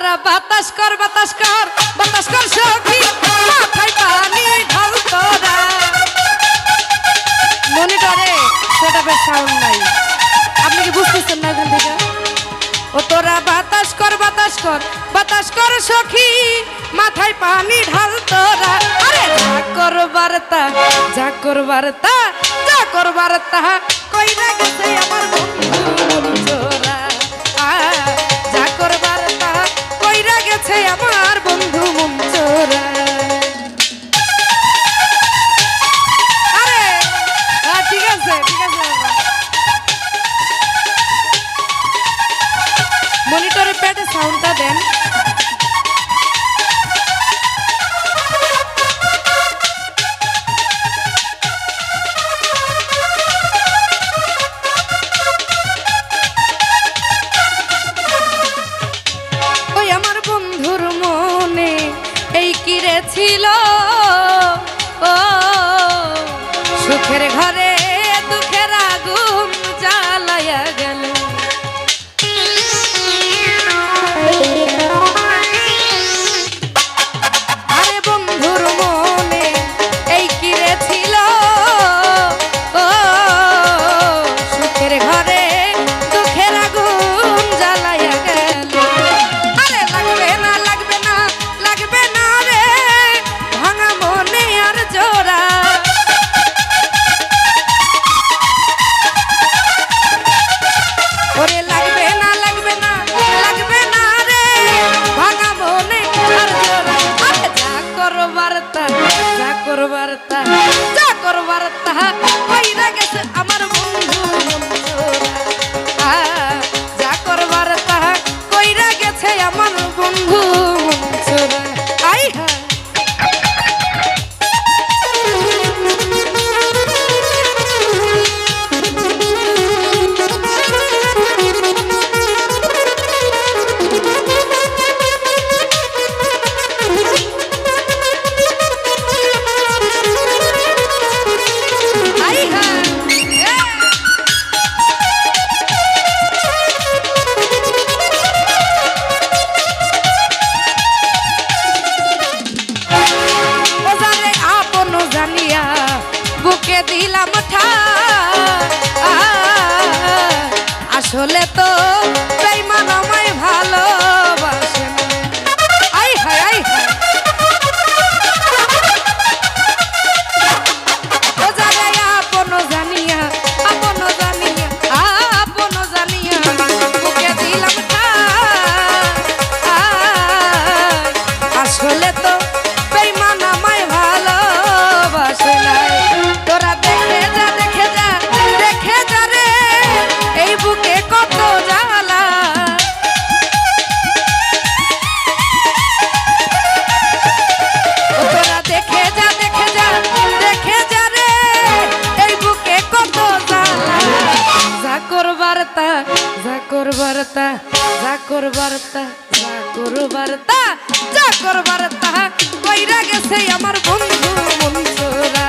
তোরা বাতাস কর বাতাস কর বাতাস কর সখী মাথায় পানি ঢাল তোরা। মনিটরে সেটআপের সাউন্ড নাই, আপনি কি বুঝতেছেন না এখান থেকে? ও তোরা বাতাস কর বাতাস কর বাতাস কর সখী মাথায় পানি ঢাল তোরা। আরে যা কর বার্তা যা কর বার্তা যা কর বার্তা কইরা গেছে আমার বন্ধু মন চোরা। যা কর বার্তা কইরা গেছে আমার বন্ধু মন চোরা। আরে ঠিক আছে ঠিক আছে, মনিটরের প্যাডে সাউন্ডটা দেন। ওই আমার বন্ধুর মনে এই কিরে ছিল, ও সুখের ঘরে দুঃখের আগুন জ্বালাইয়া গেল। আরে বন্ধুর মনে এই কিরে ছিল, ও সুখের ঘরে দুঃখের আগুন জ্বালাইয়া গেল। আরে লাগবে না লাগবে না লাগবে না রে ভাঙা মনে আর জোড়া। ওরে লাগবে না লাগবে না লাগবে না রে ভাঙা মনে আর জোড়া। আরে যা কর বার্তা যা কর বার্তা যা কর বার্তা কইরা গেছে আমার বন্ধু মন চোরা। যা কর বার্তা কইরা গেছে আমার বন্ধু মন চোরা। আই হা বুকে দিলাম আসলে তো বেঈমান আমায় ভালোবাসে না। আই হায় আই হায় ও জানে আপন জানিয়া আপন জানিয়া আপন জানিয়া বুকে দিলাম আসলে তো বেঈমান আমায় ভালোবাসে না। তোরা দেখে যা দেখে যা দেখে যা রে এই বুকে কত জ্বালা। তোরা দেখে যা দেখে যা দেখে যা রে এই বুকে কত জ্বালা। যা কর বার্তা যা কর বার্তা যা কর বার্তা যা কর বার্তা যা কর বার্তা কইরা গেছে আমার বন্ধু মন চোরা।